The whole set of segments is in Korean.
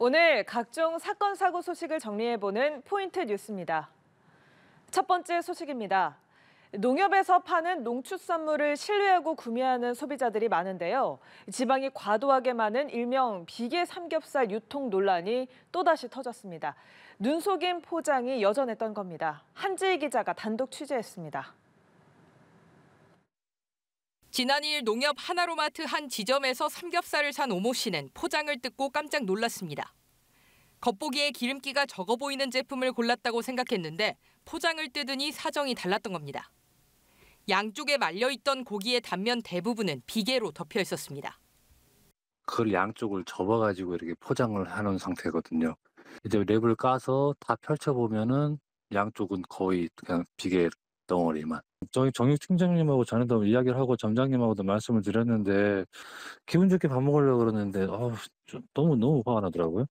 오늘 각종 사건, 사고 소식을 정리해보는 포인트 뉴스입니다. 첫 번째 소식입니다. 농협에서 파는 농축산물을 신뢰하고 구매하는 소비자들이 많은데요. 지방이 과도하게 많은 일명 비계 삼겹살 유통 논란이 또다시 터졌습니다. 눈속임 포장이 여전했던 겁니다. 한지희 기자가 단독 취재했습니다. 지난 2일 농협 하나로마트 한 지점에서 삼겹살을 산 오모 씨는 포장을 뜯고 깜짝 놀랐습니다. 겉보기에 기름기가 적어 보이는 제품을 골랐다고 생각했는데 포장을 뜯으니 사정이 달랐던 겁니다. 양쪽에 말려있던 고기의 단면 대부분은 비계로 덮여 있었습니다. 그걸 양쪽을 접어가지고 이렇게 포장을 하는 상태거든요. 이제 랩을 까서 다 펼쳐보면은 양쪽은 거의 그냥 비계 덩어리만. 저희 정육 팀장님하고 전에도 이야기를 하고 점장님하고도 말씀을 드렸는데 기분 좋게 밥 먹으려고 그러는데 너무 화가 나더라고요.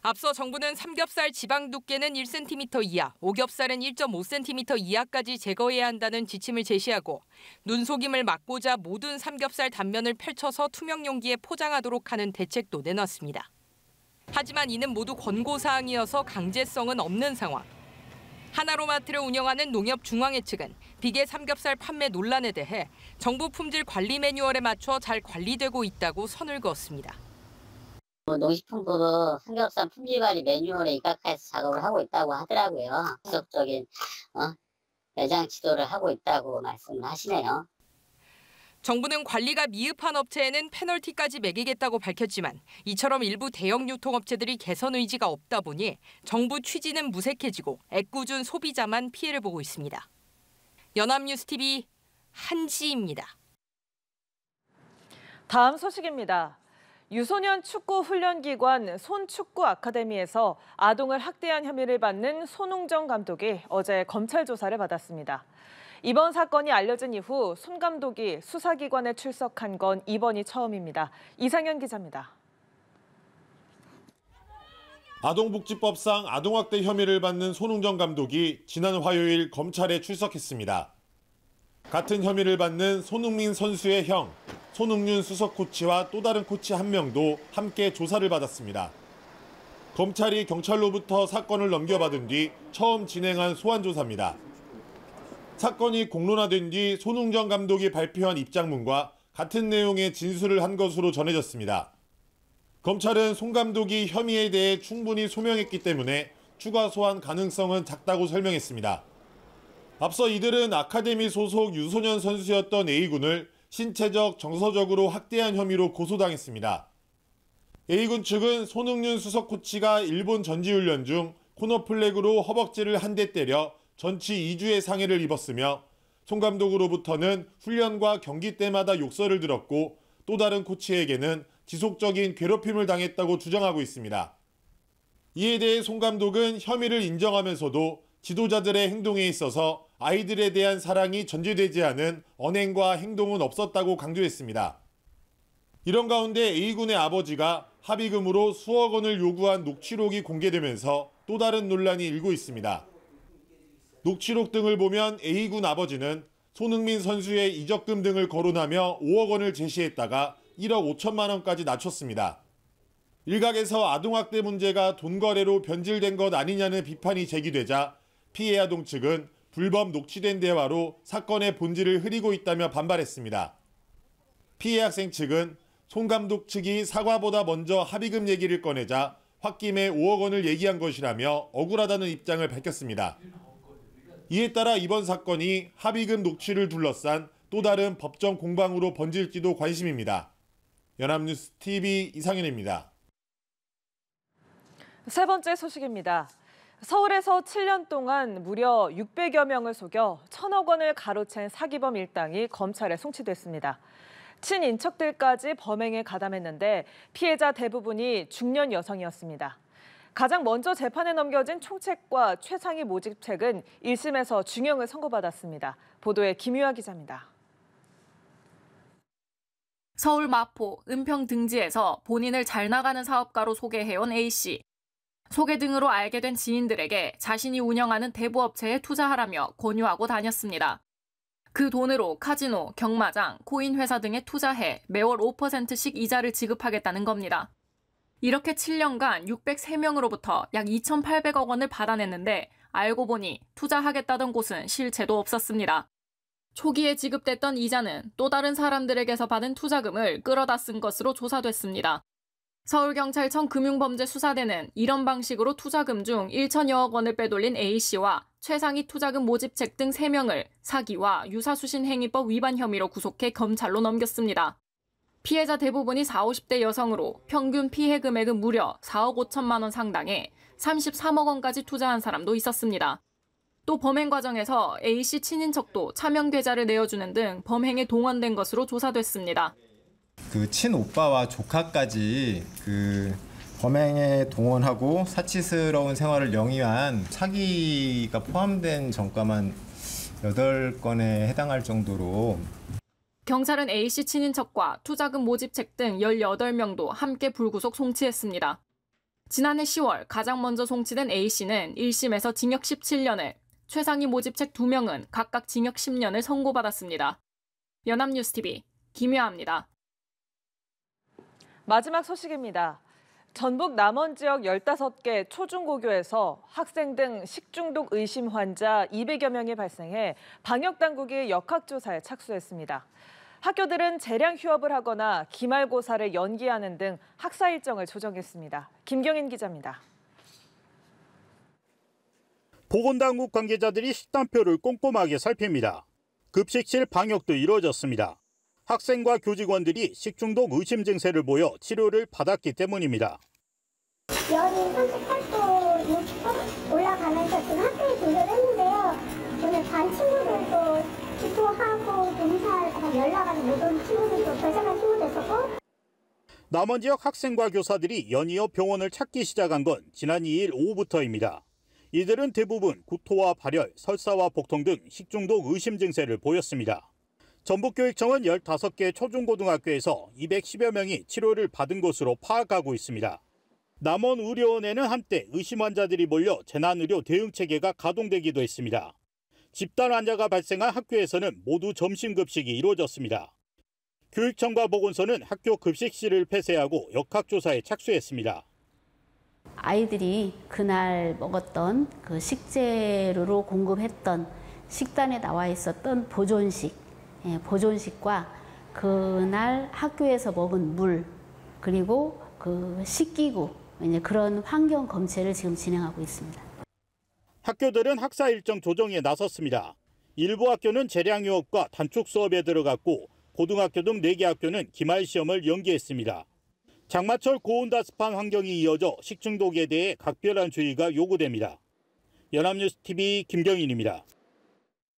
앞서 정부는 삼겹살 지방 두께는 1cm 이하, 오겹살은 1.5cm 이하까지 제거해야 한다는 지침을 제시하고 눈속임을 막고자 모든 삼겹살 단면을 펼쳐서 투명 용기에 포장하도록 하는 대책도 내놨습니다. 하지만 이는 모두 권고사항이어서 강제성은 없는 상황. 하나로마트를 운영하는 농협중앙회 측은 비계 삼겹살 판매 논란에 대해 정부 품질 관리 매뉴얼에 맞춰 잘 관리되고 있다고 선을 그었습니다. 농식품부도 삼겹살 품질관리 매뉴얼에 입각해서 작업을 하고 있다고 하더라고요. 지속적인 매장 지도를 하고 있다고 말씀을 하시네요. 정부는 관리가 미흡한 업체에는 페널티까지 매기겠다고 밝혔지만 이처럼 일부 대형 유통업체들이 개선 의지가 없다 보니 정부 취지는 무색해지고 애꿎은 소비자만 피해를 보고 있습니다. 연합뉴스TV 한지입니다. 다음 소식입니다. 유소년 축구 훈련기관 손축구 아카데미에서 아동을 학대한 혐의를 받는 손웅정 감독이 어제 검찰 조사를 받았습니다. 이번 사건이 알려진 이후 손 감독이 수사기관에 출석한 건 이번이 처음입니다. 이상현 기자입니다. 아동복지법상 아동학대 혐의를 받는 손웅정 감독이 지난 화요일 검찰에 출석했습니다. 같은 혐의를 받는 손흥민 선수의 형, 손흥윤 수석 코치와 또 다른 코치 한 명도 함께 조사를 받았습니다. 검찰이 경찰로부터 사건을 넘겨받은 뒤 처음 진행한 소환조사입니다. 사건이 공론화된 뒤 손웅정 감독이 발표한 입장문과 같은 내용의 진술을 한 것으로 전해졌습니다. 검찰은 손 감독이 혐의에 대해 충분히 소명했기 때문에 추가 소환 가능성은 작다고 설명했습니다. 앞서 이들은 아카데미 소속 유소년 선수였던 A군을 신체적, 정서적으로 학대한 혐의로 고소당했습니다. A군 측은 손흥윤 수석 코치가 일본 전지훈련 중 코너 플렉으로 허벅지를 한 대 때려 전치 2주의 상해를 입었으며 손 감독으로부터는 훈련과 경기 때마다 욕설을 들었고 또 다른 코치에게는 지속적인 괴롭힘을 당했다고 주장하고 있습니다. 이에 대해 손 감독은 혐의를 인정하면서도 지도자들의 행동에 있어서 아이들에 대한 사랑이 전제되지 않은 언행과 행동은 없었다고 강조했습니다. 이런 가운데 A군의 아버지가 합의금으로 수억 원을 요구한 녹취록이 공개되면서 또 다른 논란이 일고 있습니다. 녹취록 등을 보면 A군 아버지는 손흥민 선수의 이적금 등을 거론하며 5억 원을 제시했다가 1억 5천만 원까지 낮췄습니다. 일각에서 아동학대 문제가 돈거래로 변질된 것 아니냐는 비판이 제기되자 피해 아동 측은 불법 녹취된 대화로 사건의 본질을 흐리고 있다며 반발했습니다. 피해 학생 측은 손 감독 측이 사과보다 먼저 합의금 얘기를 꺼내자 홧김에 5억 원을 얘기한 것이라며 억울하다는 입장을 밝혔습니다. 이에 따라 이번 사건이 합의금 녹취를 둘러싼 또 다른 법정 공방으로 번질지도 관심입니다. 연합뉴스TV 이상현입니다. 세 번째 소식입니다. 서울에서 7년 동안 무려 600여 명을 속여 1,000억 원을 가로챈 사기범 일당이 검찰에 송치됐습니다. 친인척들까지 범행에 가담했는데 피해자 대부분이 중년 여성이었습니다. 가장 먼저 재판에 넘겨진 총책과 최상위 모집책은 1심에서 중형을 선고받았습니다. 보도에 김유아 기자입니다. 서울 마포, 은평 등지에서 본인을 잘 나가는 사업가로 소개해온 A씨. 소개 등으로 알게 된 지인들에게 자신이 운영하는 대부업체에 투자하라며 권유하고 다녔습니다. 그 돈으로 카지노, 경마장, 코인 회사 등에 투자해 매월 5%씩 이자를 지급하겠다는 겁니다. 이렇게 7년간 603명으로부터 약 2,800억 원을 받아냈는데 알고 보니 투자하겠다던 곳은 실체도 없었습니다. 초기에 지급됐던 이자는 또 다른 사람들에게서 받은 투자금을 끌어다 쓴 것으로 조사됐습니다. 서울경찰청 금융범죄수사대는 이런 방식으로 투자금 중 1천여억 원을 빼돌린 A씨와 최상위 투자금 모집책 등 3명을 사기와 유사수신행위법 위반 혐의로 구속해 검찰로 넘겼습니다. 피해자 대부분이 40, 50대 여성으로 평균 피해 금액은 무려 4억 5천만 원 상당에 33억 원까지 투자한 사람도 있었습니다. 또 범행 과정에서 A씨 친인척도 차명 계좌를 내어주는 등 범행에 동원된 것으로 조사됐습니다. 그 친오빠와 조카까지 그 범행에 동원하고 사치스러운 생활을 영위한 사기가 포함된 전과만 8건에 해당할 정도로 경찰은 A씨 친인척과 투자금 모집책 등 18명도 함께 불구속 송치했습니다. 지난해 10월 가장 먼저 송치된 A씨는 1심에서 징역 17년을, 최상위 모집책 2명은 각각 징역 10년을 선고받았습니다. 연합뉴스TV 김유아입니다. 마지막 소식입니다. 전북 남원 지역 15개 초중고교에서 학생 등 식중독 의심 환자 200여 명이 발생해 방역당국이 역학조사에 착수했습니다. 학교들은 재량 휴업을 하거나 기말고사를 연기하는 등 학사 일정을 조정했습니다. 김경인 기자입니다. 보건당국 관계자들이 식단표를 꼼꼼하게 살핍니다. 급식실 방역도 이루어졌습니다. 학생과 교직원들이 식중독 의심 증세를 보여 치료를 받았기 때문입니다. 열이 38도 60도 올라가면서 지금 학교에 분류했는데요. 오늘 반 친구들도 기도하고 봉사하고 연락하는 모든 친구들도 결석한 친구도 있었고. 남원 지역 학생과 교사들이 연이어 병원을 찾기 시작한 건 지난 2일 오후부터입니다. 이들은 대부분 구토와 발열, 설사와 복통 등 식중독 의심 증세를 보였습니다. 전북교육청은 15개 초중고등학교에서 210여 명이 치료를 받은 것으로 파악하고 있습니다. 남원의료원에는 한때 의심 환자들이 몰려 재난의료 대응체계가 가동되기도 했습니다. 집단 환자가 발생한 학교에서는 모두 점심급식이 이루어졌습니다. 교육청과 보건소는 학교 급식실을 폐쇄하고 역학조사에 착수했습니다. 아이들이 그날 먹었던 그 식재료로 공급했던 식단에 나와 있었던 보존식과 그날 학교에서 먹은 물 그리고 그 식기구 그런 환경 검체를 지금 진행하고 있습니다. 학교들은 학사 일정 조정에 나섰습니다. 일부 학교는 재량 휴업과 단축 수업에 들어갔고 고등학교 등 4개 학교는 기말 시험을 연기했습니다. 장마철 고온다습한 환경이 이어져 식중독에 대해 각별한 주의가 요구됩니다. 연합뉴스TV 김경인입니다.